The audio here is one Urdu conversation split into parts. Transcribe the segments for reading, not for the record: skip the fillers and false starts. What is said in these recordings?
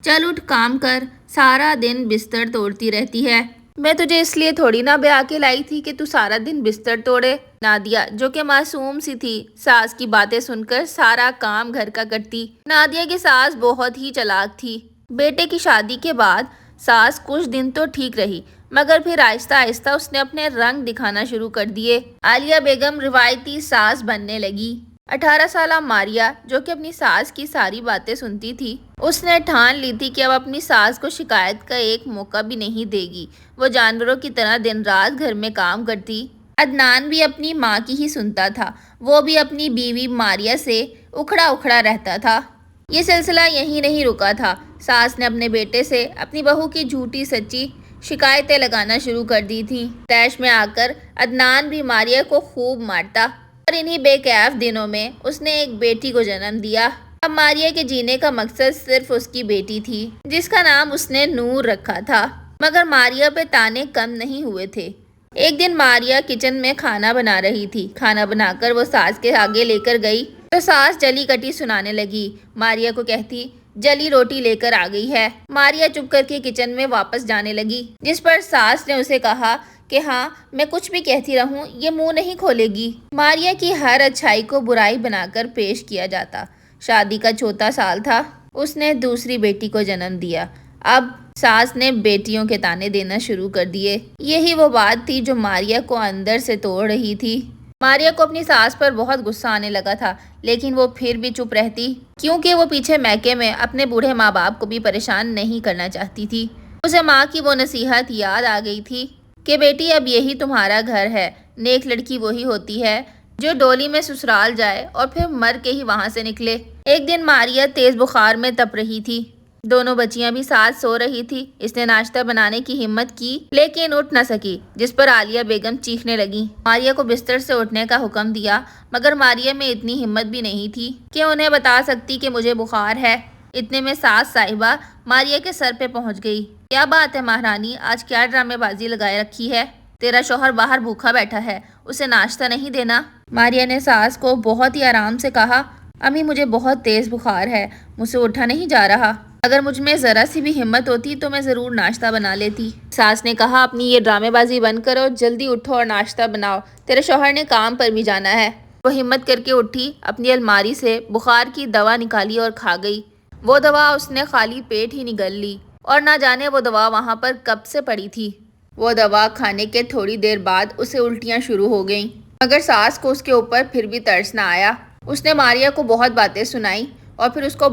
چل اٹھ کام کر، سارا دن بستر توڑتی رہتی ہے۔ میں تجھے اس لیے تھوڑی نہ بیاہ کے لائی تھی کہ تو سارا دن بستر توڑے۔ نادیہ جو کہ معصوم سی تھی ساس کی باتیں سن کر سارا کام گھر کا کرتی۔ نادیہ کی ساس بہت ہی چالاک تھی۔ بیٹے کی شادی کے بعد ساس کچھ دن تو ٹھیک رہی، مگر پھر آہستہ آہستہ اس نے اپنے رنگ دکھانا شروع کر دیے۔ عالیہ بیگم روایتی ساس بننے لگی۔ 18 سالہ ماریہ جو کہ اپنی ساس کی ساری باتیں سنتی تھی، اس نے ٹھان لی تھی کہ اب اپنی ساس کو شکایت کا ایک موقع بھی نہیں دے گی۔ وہ جانوروں کی طرح دن رات گھر میں کام کرتی۔ عدنان بھی اپنی ماں کی ہی سنتا تھا، وہ بھی اپنی بیوی ماریہ سے اکھڑا اکھڑا رہتا تھا۔ یہ سلسلہ یہیں نہیں رکا تھا۔ ساس نے اپنے بیٹے سے اپنی بہو کی جھوٹی سچی شکایتیں لگانا شروع کر دی تھیں۔ طیش میں آ کر عدنان بھی ماریہ کو خوب مارتا، اور انہی بے کیف دنوں میں اس نے ایک بیٹی کو جنم دیا۔ اب ماریہ کے جینے کا مقصد صرف اس کی بیٹی تھی، جس کا نام اس نے نور رکھا تھا۔ مگر ماریہ پہ طعنے کم نہیں ہوئے تھے۔ ایک دن ماریہ کچن میں کھانا بنا رہی تھی۔ کھانا بنا کر وہ ساس کے آگے لے کر گئی تو ساس جلی کٹی سنانے لگی۔ ماریہ کو کہتی جلی روٹی لے کر آ گئی ہے۔ ماریہ چپ کر کے کچن میں واپس جانے لگی، جس پر ساس نے اسے کہا کہ ہاں میں کچھ بھی کہتی رہوں یہ منہ نہیں کھولے گی۔ ماریہ کی ہر اچھائی کو برائی بنا کر پیش کیا جاتا۔ شادی کا چوتھا سال تھا، اس نے دوسری بیٹی کو جنم دیا۔ اب ساس نے بیٹیوں کے طعنے دینا شروع کر دیے۔ یہی وہ بات تھی جو ماریہ کو اندر سے توڑ رہی تھی۔ ماریہ کو اپنی ساس پر بہت غصہ آنے لگا تھا، لیکن وہ پھر بھی چپ رہتی، کیونکہ وہ پیچھے میکے میں اپنے بوڑھے ماں باپ کو بھی پریشان نہیں کرنا چاہتی تھی۔ اسے ماں کی وہ نصیحت یاد آ گئی تھی کہ بیٹی اب یہی تمہارا گھر ہے، نیک لڑکی وہی ہوتی ہے جو ڈولی میں سسرال جائے اور پھر مر کے ہی وہاں سے نکلے۔ ایک دن ماریہ تیز بخار میں تپ رہی تھی۔ دونوں بچیاں بھی ساتھ سو رہی تھی۔ اس نے ناشتہ بنانے کی ہمت کی لیکن اٹھ نہ سکی، جس پر عالیہ بیگم چیخنے لگی۔ ماریہ کو بستر سے اٹھنے کا حکم دیا، مگر ماریہ میں اتنی ہمت بھی نہیں تھی کہ انہیں بتا سکتی کہ مجھے بخار ہے۔ اتنے میں ساس صاحبہ ماریہ کے سر پہ پہنچ گئی۔ کیا بات ہے مہارانی، آج کیا ڈرامے بازی لگائے رکھی ہے؟ تیرا شوہر باہر بھوکا بیٹھا ہے، اسے ناشتہ نہیں دینا؟ ماریہ نے ساس کو بہت ہی آرام سے کہا، امی مجھے بہت تیز بخار ہے، مجھ سے اٹھا نہیں جا رہا۔ اگر مجھ میں ذرا سی بھی ہمت ہوتی تو میں ضرور ناشتہ بنا لیتی۔ ساس نے کہا اپنی یہ ڈرامے بازی بند کرو، جلدی اٹھو اور ناشتہ بناؤ، تیرے شوہر نے کام پر بھی جانا ہے۔ وہ ہمت کر کے اٹھی، اپنی الماری سے بخار کی دوا نکالی اور کھا گئی۔ وہ دوا اس نے خالی پیٹ ہی نگل لی، اور نہ جانے وہ دوا وہاں پر کب سے پڑی تھی۔ وہ دوا کھانے کے تھوڑی دیر بعد اسے الٹیاں شروع ہو گئیں، مگر ساس کو اس کے اوپر پھر بھی ترس نہ آیا۔ اس نے ماریہ کو بہت باتیں سنائی اور پھر اسے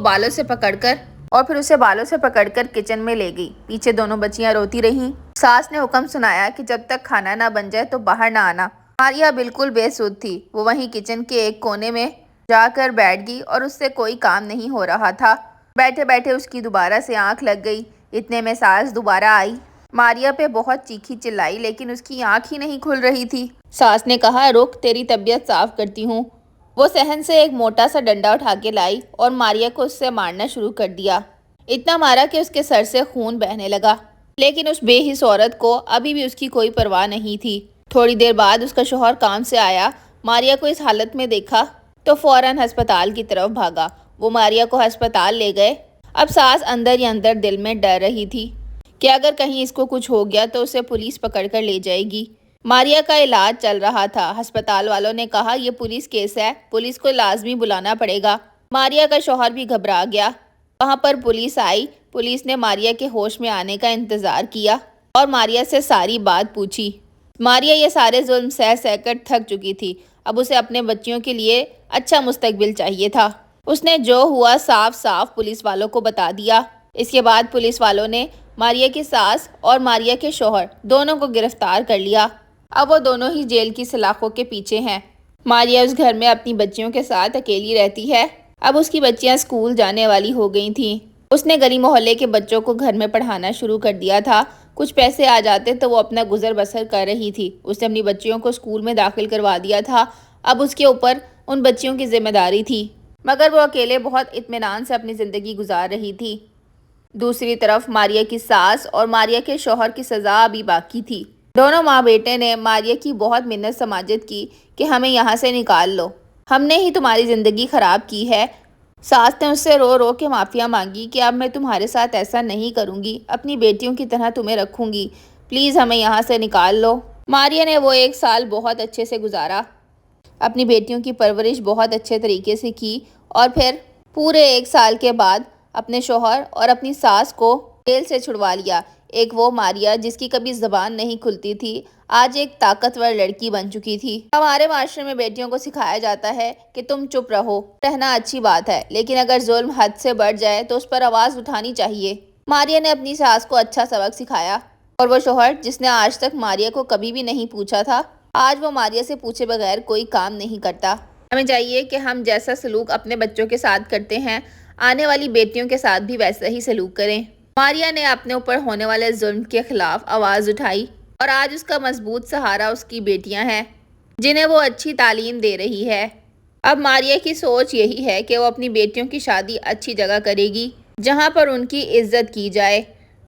بالوں سے پکڑ کر کچن میں لے گئی۔ پیچھے دونوں بچیاں روتی رہیں۔ ساس نے حکم سنایا کہ جب تک کھانا نہ بن جائے تو باہر نہ آنا۔ ماریہ بالکل بے سود تھی، وہ وہیں کچن کے ایک کونے میں جا کر بیٹھ گئی اور اس سے کوئی کام نہیں ہو رہا تھا۔ بیٹھے بیٹھے اس کی دوبارہ سے آنکھ لگ گئی۔ اتنے میں ساس دوبارہ آئی۔ ماریہ پہ بہت چیخی چلائی لیکن اس کی آنکھ ہی نہیں کھل رہی تھی۔ ساس نے کہا رک، تیری طبیعت صاف کرتی ہوں۔ وہ صحن سے ایک موٹا سا ڈنڈا اٹھا کے لائی اور ماریہ کو اس سے مارنا شروع کر دیا۔ اتنا مارا کہ اس کے سر سے خون بہنے لگا، لیکن اس بے حس عورت کو ابھی بھی اس کی کوئی پرواہ نہیں تھی۔ تھوڑی دیر بعد اس کا شوہر کام سے آیا، ماریہ کو اس حالت میں دیکھا تو فوراً ہسپتال کی طرف بھاگا۔ وہ ماریہ کو ہسپتال لے گئے۔ اب ساس اندر ہی اندر دل میں ڈر رہی تھی کہ اگر کہیں اس کو کچھ ہو گیا تو اسے پولیس پکڑ کر لے جائے گی۔ ماریہ کا علاج چل رہا تھا۔ ہسپتال والوں نے کہا یہ پولیس کیس ہے، پولیس کو لازمی بلانا پڑے گا۔ ماریہ کا شوہر بھی گھبرا گیا۔ وہاں پر پولیس آئی۔ پولیس نے ماریہ کے ہوش میں آنے کا انتظار کیا اور ماریہ سے ساری بات پوچھی۔ ماریہ یہ سارے ظلم سہ سہ کر تھک چکی تھی۔ اب اسے اپنے بچیوں کے لیے اچھا مستقبل چاہیے تھا۔ اس نے جو ہوا صاف صاف پولیس والوں کو بتا دیا۔ اس کے بعد پولیس والوں نے ماریہ کی ساس اور ماریہ کے شوہر دونوں کو گرفتار کر لیا۔ اب وہ دونوں ہی جیل کی سلاخوں کے پیچھے ہیں۔ ماریہ اس گھر میں اپنی بچیوں کے ساتھ اکیلی رہتی ہے۔ اب اس کی بچیاں اسکول جانے والی ہو گئی تھیں۔ اس نے گلی محلے کے بچوں کو گھر میں پڑھانا شروع کر دیا تھا۔ کچھ پیسے آ جاتے تو وہ اپنا گزر بسر کر رہی تھی۔ اس نے اپنی بچیوں کو اسکول میں داخل کروا دیا تھا۔ اب اس کے اوپر ان بچیوں کی ذمہ داری تھی، مگر وہ اکیلے بہت اطمینان سے اپنی زندگی گزار رہی تھی۔ دوسری طرف ماریہ کی ساس اور ماریہ کے شوہر کی سزا ابھی باقی تھی۔ دونوں ماں بیٹے نے ماریہ کی بہت منت سماجت کی کہ ہمیں یہاں سے نکال لو، ہم نے ہی تمہاری زندگی خراب کی ہے۔ ساس نے اس سے رو رو کے معافیا مانگی کہ اب میں تمہارے ساتھ ایسا نہیں کروں گی، اپنی بیٹیوں کی طرح تمہیں رکھوں گی، پلیز ہمیں یہاں سے نکال لو۔ ماریا نے وہ 1 سال بہت اچھے سے گزارا، اپنی بیٹیوں کی پرورش بہت اچھے طریقے سے کی، اور پھر پورے 1 سال کے بعد اپنے شوہر اور اپنی ساس کو جیل سے چھڑوا لیا۔ ایک وہ ماریا جس کی کبھی زبان نہیں کھلتی تھی، آج ایک طاقتور لڑکی بن چکی تھی۔ ہمارے معاشرے میں بیٹیوں کو سکھایا جاتا ہے کہ تم چپ رہو، رہنا اچھی بات ہے، لیکن اگر ظلم حد سے بڑھ جائے تو اس پر آواز اٹھانی چاہیے۔ ماریا نے اپنی ساس کو اچھا سبق سکھایا، اور وہ شوہر جس نے آج تک ماریا کو کبھی بھی نہیں پوچھا تھا، آج وہ ماریا سے پوچھے بغیر کوئی کام نہیں کرتا۔ ہمیں چاہیے کہ ہم جیسا سلوک اپنے بچوں کے ساتھ کرتے ہیں، آنے والی بیٹیوں کے ساتھ بھی ویسا ہی سلوک کریں۔ ماریا نے اپنے اوپر ہونے والے ظلم کے خلاف آواز اٹھائی، اور آج اس کا مضبوط سہارا اس کی بیٹیاں ہیں، جنہیں وہ اچھی تعلیم دے رہی ہے۔ اب ماریا کی سوچ یہی ہے کہ وہ اپنی بیٹیوں کی شادی اچھی جگہ کرے گی، جہاں پر ان کی عزت کی جائے،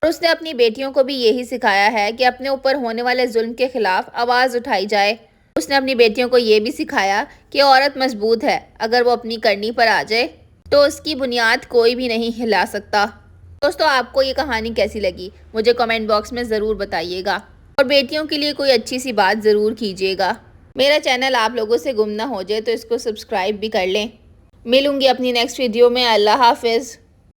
اور اس نے اپنی بیٹیوں کو بھی یہی سکھایا ہے کہ اپنے اوپر ہونے والے ظلم کے خلاف آواز اٹھائی جائے۔ اس نے اپنی بیٹیوں کو یہ بھی سکھایا کہ عورت مضبوط ہے، اگر وہ اپنی کرنی پر آ جائے تو اس کی بنیاد کوئی بھی نہیں ہلا سکتا۔ دوستو، آپ کو یہ کہانی کیسی لگی؟ مجھے کمنٹ باکس میں ضرور بتائیے گا، اور بیٹیوں کے لیے کوئی اچھی سی بات ضرور کیجیے گا۔ میرا چینل آپ لوگوں سے گم نہ ہو جائے تو اس کو سبسکرائب بھی کر لیں۔ ملوں گی اپنی نیکسٹ ویڈیو میں۔ اللہ حافظ۔